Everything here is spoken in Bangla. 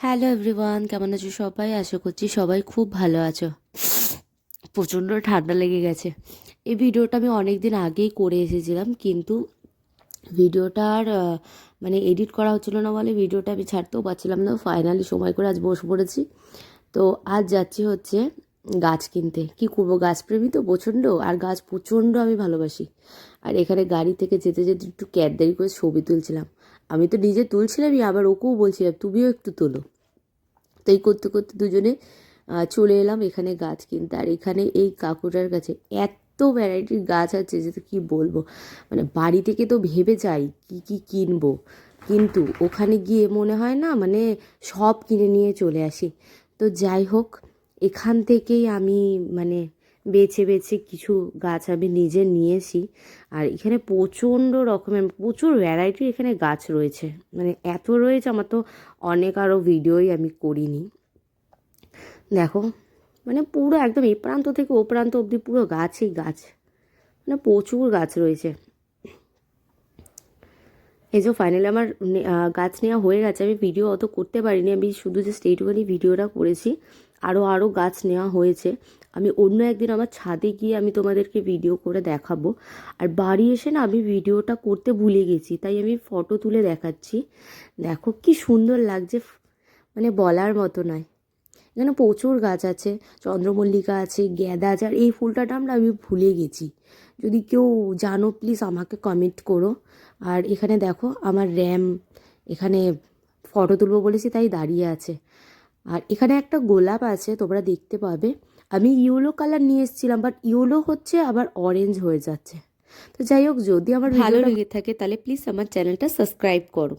হ্যালো এভরিওয়ান, কেমন আছো সবাই? আশা করছি সবাই খুব ভালো আছো। প্রচণ্ড ঠান্ডা লেগে গেছে। এই ভিডিওটা আমি অনেক দিন আগেই করে এসেছিলাম, কিন্তু ভিডিওটা আর মানে এডিট করা হচ্ছিলো না বলে ভিডিওটা আমি ছাড়তেও পারছিলাম না। ফাইনালি সময় করে আজ বসে পড়েছি। তো আজ যাচ্ছি হচ্ছে গাছ কিনতে। কি করবো, গাছপ্রেমী তো প্রচণ্ড, আর গাছ প্রচণ্ড আমি ভালোবাসি। আর এখানে গাড়ি থেকে যেতে যেতে একটু ক্যাডদারি করে ছবি তুলছিলাম। আমি তো নিজে তুলছিলামই, আবার ওকেও বলছিলাম তুমিও একটু তোলো। তো এই করতে করতে দুজনে চলে এলাম এখানে গাছ কিনতে। আর এখানে এই কাকুটার কাছে এত ভ্যারাইটির গাছ আছে যে তো কী বলবো, মানে বাড়ি থেকে তো ভেবে যাই কী কী কিনবো, কিন্তু ওখানে গিয়ে মনে হয় না, মানে সব কিনে নিয়ে চলে আসি। তো যাই হোক, এখান থেকেই আমি মানে বেছে বেছে কিছু গাছ আমি নিজে নিয়েছি। আর এখানে প্রচণ্ড রকমের প্রচুর ভ্যারাইটির এখানে গাছ রয়েছে, মানে এত রয়েছে, আমার তো অনেক আরও ভিডিওই আমি করিনি। দেখো, মানে পুরো একদম এ প্রান্ত থেকে ও প্রান্ত অবধি পুরো গাছই গাছ, মানে প্রচুর গাছ রয়েছে। এই যে ফাইনালি আমার গাছ নেওয়া হয়ে গেছে। আমি ভিডিও অত করতে পারিনি, আমি শুধু জাস্ট এইটুখানি ভিডিওটা করেছি। আরও গাছ নেওয়া হয়েছে। আমি অন্য একদিন আমার ছাদে গিয়ে আমি তোমাদেরকে ভিডিও করে দেখাবো। আর বাড়ি এসে না আমি ভিডিওটা করতে ভুলে গেছি, তাই আমি ফটো তুলে দেখাচ্ছি। দেখো কি সুন্দর লাগছে, মানে বলার মতো নয়। এখানে প্রচুর গাছ আছে, চন্দ্রমল্লিকা আছে, গ্যাদা আছে। আর এই ফুলটার নামটা আমি ভুলে গেছি, যদি কেউ জানো প্লিজ আমাকে কমেন্ট করো। আর এখানে দেখো আমার র্যাম এখানে ফটো তুলবো বলেছি তাই দাঁড়িয়ে আছে। আর এখানে একটা গোলাপ আছে, তোমরা দেখতে পাবে। আমি ইয়েলো কালার নিয়ে এসেছিলাম, বাট ইয়েলো হচ্ছে আবার অরেঞ্জ হয়ে যাচ্ছে। তো যাই হোক, যদি আমার ভালো লেগে থাকে তাহলে প্লিজ আমার চ্যানেলটা সাবস্ক্রাইব করো।